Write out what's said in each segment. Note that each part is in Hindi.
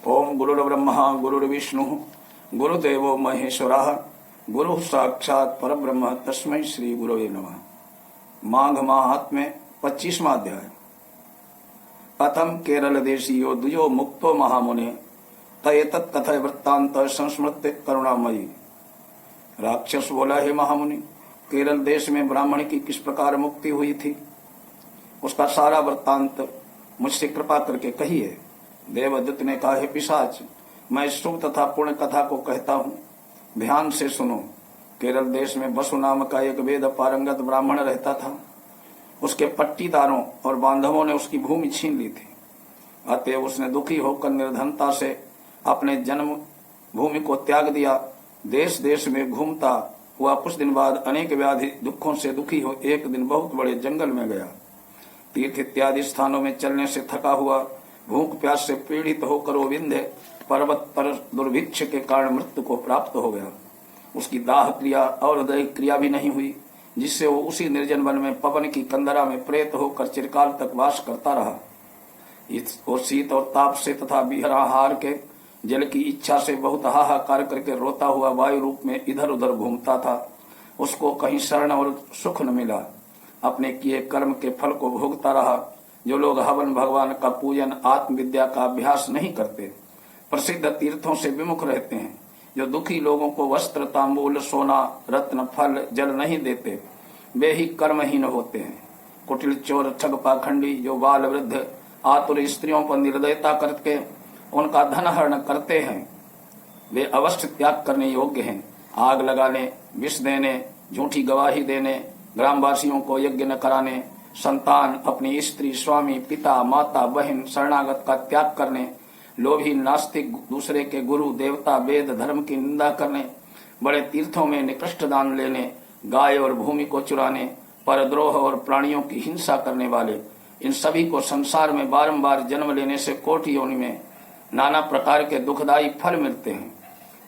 ओम गुरुर्ब्रह्मा गुरुर्विष्णु गुरुदेवो महेश्वरः गुरु साक्षात परब्रह्म तस्मै श्री गुरवे नमः। माघ माहात्म्य 25वां अध्याय। कथम केरल देशीयो द्विजो मुक्तो महामुने तएतत् कथय वृत्तांत संस्मृत्य करुणामयी। राक्षस बोला, हे महामुनि, केरल देश में ब्राह्मण की किस प्रकार मुक्ति हुई थी, उसका सारा वृत्तांत मुझसे कृपा करके कहिए। देवदूत ने कहा, हे पिशाच, मैं शुभ तथा पूर्ण कथा को कहता हूँ, ध्यान से सुनो। केरल देश में वसु नाम का एक वेद पारंगत ब्राह्मण रहता था। उसके पट्टीदारों और बांधवों ने उसकी भूमि छीन ली थी। अतएव उसने दुखी होकर निर्धनता से अपने जन्म भूमि को त्याग दिया। देश देश में घूमता हुआ कुछ दिन बाद अनेक व्याधि दुखों से दुखी हो एक दिन बहुत बड़े जंगल में गया। तीर्थ इत्यादि स्थानों में चलने से थका हुआ, भूख प्यास से पीड़ित होकर वो विंध्य पर्वत पर दुर्भिक्ष के कारण मृत्यु को प्राप्त हो गया। उसकी दाह क्रिया और दैहिक क्रिया भी नहीं हुई, जिससे वो उसी निर्जन वन में पवन की कंदरा में प्रेत होकर चिरकाल तक वास करता रहा। और शीत और ताप से तथा विहराहार के जल की इच्छा से बहुत हाहाकार करके रोता हुआ वायु रूप में इधर उधर घूमता था। उसको कहीं शरण और सुख न मिला। अपने किए कर्म के फल को भोगता रहा। जो लोग हवन भगवान का पूजन आत्मविद्या का अभ्यास नहीं करते, प्रसिद्ध तीर्थों से विमुख रहते हैं, जो दुखी लोगों को वस्त्र तांबूल सोना रत्न फल जल नहीं देते, वे ही कर्महीन होते हैं। कुटिल चोर ठग पाखंडी, जो बाल वृद्ध आतुर स्त्रियों पर निर्दयता करके उनका धन हरण करते हैं, वे अवश्य त्याग करने योग्य हैं। आग लगाने, विष देने, झूठी गवाही देने, ग्रामवासियों को यज्ञ न कराने, संतान, अपनी स्त्री, स्वामी, पिता, माता, बहन, शरणागत का त्याग करने, लोभी नास्तिक, दूसरे के गुरु देवता वेद धर्म की निंदा करने, बड़े तीर्थों में निकृष्ट दान लेने, गाय और भूमि को चुराने, परद्रोह और प्राणियों की हिंसा करने वाले, इन सभी को संसार में बारंबार जन्म लेने से कोटि योनि में नाना प्रकार के दुखदायी फल मिलते हैं।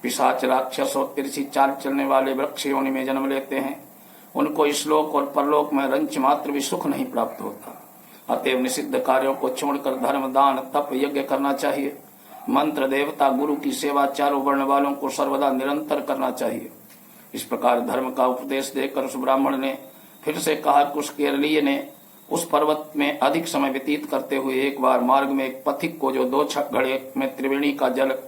पिशाच, राक्षस और तिरछी चाल चलने वाले वृक्ष योनि में जन्म लेते हैं। उनको इस लोक और परलोक में रंच मात्र भी सुख नहीं प्राप्त होता। अतएव निषिद्ध कार्यों को छोड़कर धर्म, दान, तप, यज्ञ करना चाहिए। मंत्र, देवता, गुरु की सेवा चारों वर्ण वालों को सर्वदा निरंतर करना चाहिए। इस प्रकार धर्म का उपदेश देकर उस ब्राह्मण ने फिर से कहा कि उस केरलीय ने उस पर्वत में अधिक समय व्यतीत करते हुए एक बार मार्ग में एक पथिक को, जो 2 घड़े में त्रिवेणी का जल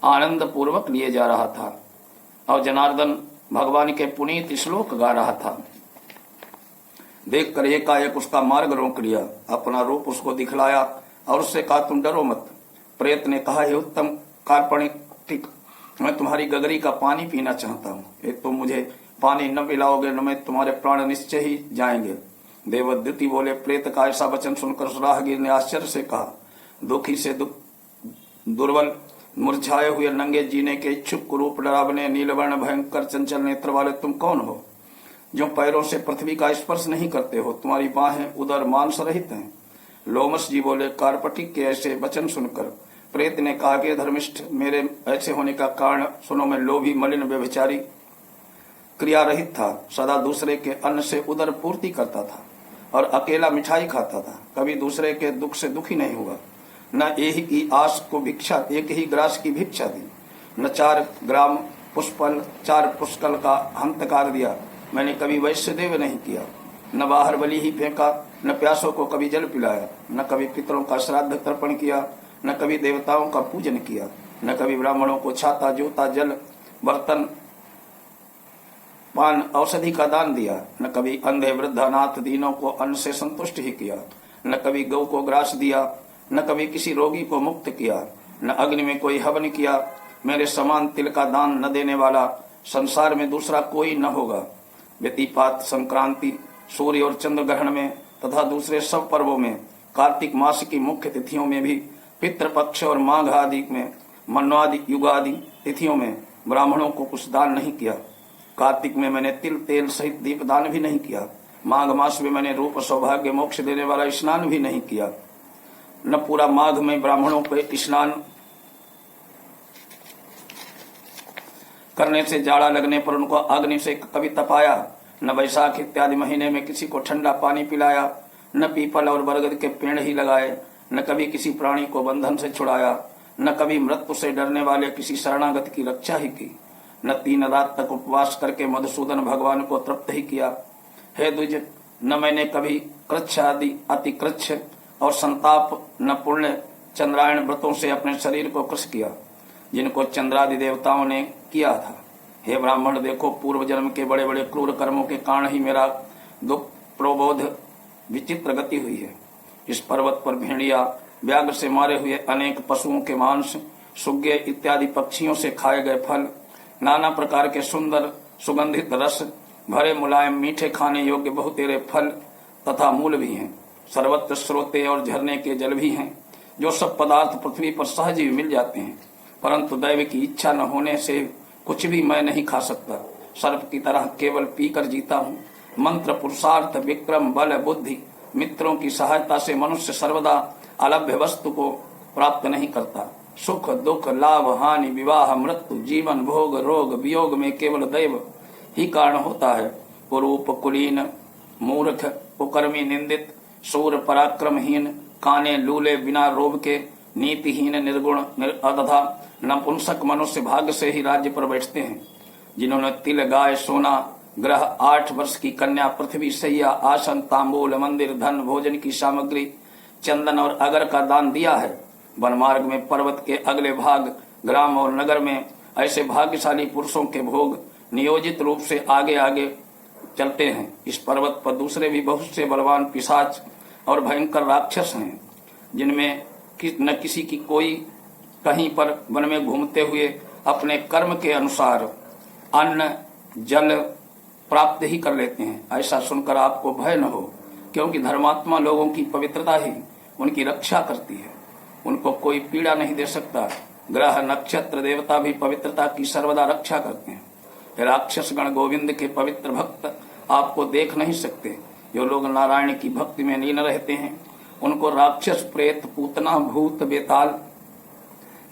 आनंद पूर्वक लिए जा रहा था और जनार्दन भगवान के पुनीत श्लोक गा रहा था, देखकर एकाएक उसका मार्ग रोक लिया। अपना रूप उसको दिखलाया और उससे कहा, तुम डरो मत। प्रेत ने कहा, हे उत्तम काल्पनिक, मैं तुम्हारी गगरी का पानी पीना चाहता हूँ। एक तुम मुझे पानी न पिलाओगे न मैं तुम्हारे प्राण निश्चय ही जाएंगे। देवदूती बोले, प्रेत का ऐसा वचन सुनकर राहगीर ने आश्चर्य से कहा, दुखी से दुर्बल मुरझाए हुए नंगे जीने के इच्छुक कुरूप डरावने नीलवर्ण भयंकर चंचल नेत्र वाले तुम कौन हो, जो पैरों से पृथ्वी का स्पर्श नहीं करते हो? तुम्हारी बाहें उदर मांस रहित हैं। लोमस जी बोले, कार्पटिक के ऐसे वचन सुनकर प्रेत ने कहा कि धर्मिष्ठ, मेरे ऐसे होने का कारण सुनो। मैं लोभी, मलिन, व्यभिचारी, क्रिया रहित था। सदा दूसरे के अन्न से उदर पूर्ति करता था और अकेला मिठाई खाता था। कभी दूसरे के दुख से दुखी नहीं हुआ। न एक ही आस को भिक्षा, एक ही ग्रास की भिक्षा दी। न 4 ग्राम पुष्पल 4 पुष्कल का हंतकार दिया। मैंने कभी वैश्य देव नहीं किया। न बाहर बलि ही फेंका, न प्यासों को कभी जल पिलाया, न कभी पितरों का श्राद्ध तर्पण किया, न कभी देवताओं का पूजन किया, न कभी ब्राह्मणों को छाता, जूता, जल, बर्तन, पान, औषधि का दान दिया, न कभी अंधे, वृद्ध, अनाथ, दीनों को अन्न से संतुष्ट ही किया, न कभी गौ को ग्रास दिया, न कभी किसी रोगी को मुक्त किया, न अग्नि में कोई हवन किया। मेरे समान तिल का दान न देने वाला संसार में दूसरा कोई न होगा। व्यतिपात, संक्रांति, सूर्य और चंद्र ग्रहण में तथा दूसरे सब पर्वों में, कार्तिक मास की मुख्य तिथियों में भी, पितृपक्ष और माघ आदि में, मन्वादि, युगादि तिथियों में ब्राह्मणों को कुछ दान नहीं किया। कार्तिक में मैंने तिल तेल सहित दीप दान भी नहीं किया। माघ मास में मैंने रूप सौभाग्य मोक्ष देने वाला स्नान भी नहीं किया। न पूरा माघ में ब्राह्मणों को स्नान करने से जाड़ा लगने पर उनको अग्नि से कभी तपाया, न वैशाख इत्यादि महीने में किसी को ठंडा पानी पिलाया, न पीपल और बरगद के पेड़ ही लगाए, न कभी किसी प्राणी को बंधन से छुड़ाया, न कभी मृत्यु से डरने वाले किसी शरणागत की रक्षा ही की, न 3 रात तक उपवास करके मधुसूदन भगवान को तृप्त ही किया। हे द्विज, न मैंने कभी कृच्छ आदि अति कृच्छ और संताप न पुण्य चंद्रायण व्रतों से अपने शरीर को कृश किया, जिनको चंद्रादि देवताओं ने किया था। हे ब्राह्मण, देखो, पूर्व जन्म के बड़े बड़े क्रूर कर्मों के कारण ही मेरा दुख प्रबोध विचित्र गति हुई है। इस पर्वत पर भेड़िया, व्याघ्र से मारे हुए अनेक पशुओं के मांस, सुग्गे इत्यादि पक्षियों से खाए गए फल, नाना प्रकार के सुंदर सुगंधित रस भरे मुलायम मीठे खाने योग्य बहुतेरे फल तथा मूल भी हैं। सर्वत्र स्रोते और झरने के जल भी हैं। जो सब पदार्थ पृथ्वी पर सहज ही मिल जाते हैं, परंतु दैव की इच्छा न होने से कुछ भी मैं नहीं खा सकता। सर्प की तरह केवल पीकर जीता हूँ। मंत्र, पुरुषार्थ, विक्रम, बल, बुद्धि, मित्रों की सहायता से मनुष्य सर्वदा अलभ्य वस्तु को प्राप्त नहीं करता। सुख, दुख, लाभ, हानि, विवाह, मृत्यु, जीवन, भोग, रोग, वियोग में केवल दैव ही कारण होता है। कुरूप, कुलीन, मूर्ख, कुकर्मी, निंदित, शूर, पराक्रमहीन, काने, लूले, बिना रोब के, नीतिहीन, निर्गुण तथा नपुंसक मनुष्य भाग्य से ही राज्य पर बैठते हैं। जिन्होंने तिल, गाय, सोना, ग्रह, 8 वर्ष की कन्या, पृथ्वी, सैया, आसन, तांबूल, मंदिर, धन, भोजन की सामग्री, चंदन और अगर का दान दिया है। वन मार्ग में, पर्वत के अगले भाग, ग्राम और नगर में ऐसे भाग्यशाली पुरुषों के भोग नियोजित रूप से आगे आगे चलते हैं। इस पर्वत पर दूसरे भी बहुत से बलवान पिशाच और भयंकर राक्षस हैं, जिनमें न किसी की कोई कहीं पर वन में घूमते हुए अपने कर्म के अनुसार अन्न जल प्राप्त ही कर लेते हैं। ऐसा सुनकर आपको भय न हो, क्योंकि धर्मात्मा लोगों की पवित्रता ही उनकी रक्षा करती है। उनको कोई पीड़ा नहीं दे सकता। ग्रह, नक्षत्र, देवता भी पवित्रता की सर्वदा रक्षा करते हैं। राक्षस गण गोविंद के पवित्र भक्त आपको देख नहीं सकते। जो लोग नारायण की भक्ति में लीन रहते हैं, उनको राक्षस, प्रेत, पूतना, भूत, बेताल,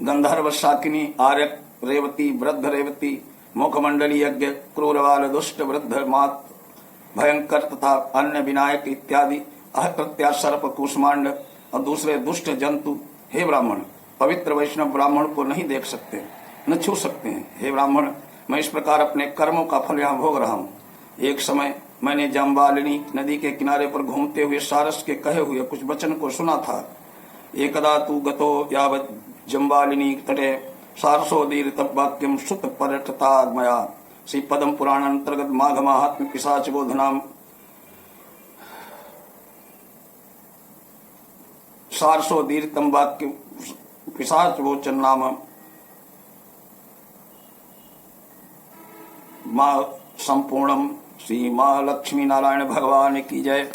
गंधर्व, शाकिनी, आर्यक, रेवती, वृद्ध रेवती, मुखमंडली यज्ञ, क्रूरवाल, दुष्ट, वृद्ध, मात, भयंकर तथा अन्य विनायक इत्यादि अहकृत्या, सर्प, कूष्मांड और दूसरे दुष्ट जंतु, हे ब्राह्मण, पवित्र वैष्णव ब्राह्मण को नहीं देख सकते, न छू सकते हैं। हे ब्राह्मण, मैं इस प्रकार अपने कर्मों का फल यहाँ भोग रहा हूँ। एक समय मैंने जम्बालिनी नदी के किनारे पर घूमते हुए सारस के कहे हुए कुछ वचन को सुना था। एकदा तू गतो यावत् जम्बालिनी तटे सारसोदीर तब्वाक्यम सुत पर्यटतामया। श्री पद्म पुराण अंतर्गत माघ महात्म्य पिशाच बोधनाम सारसोदीर तम्बाक्य पिशाच वोचन नाम माँ संपूर्णम। श्री माँ लक्ष्मी नारायण भगवान की जय।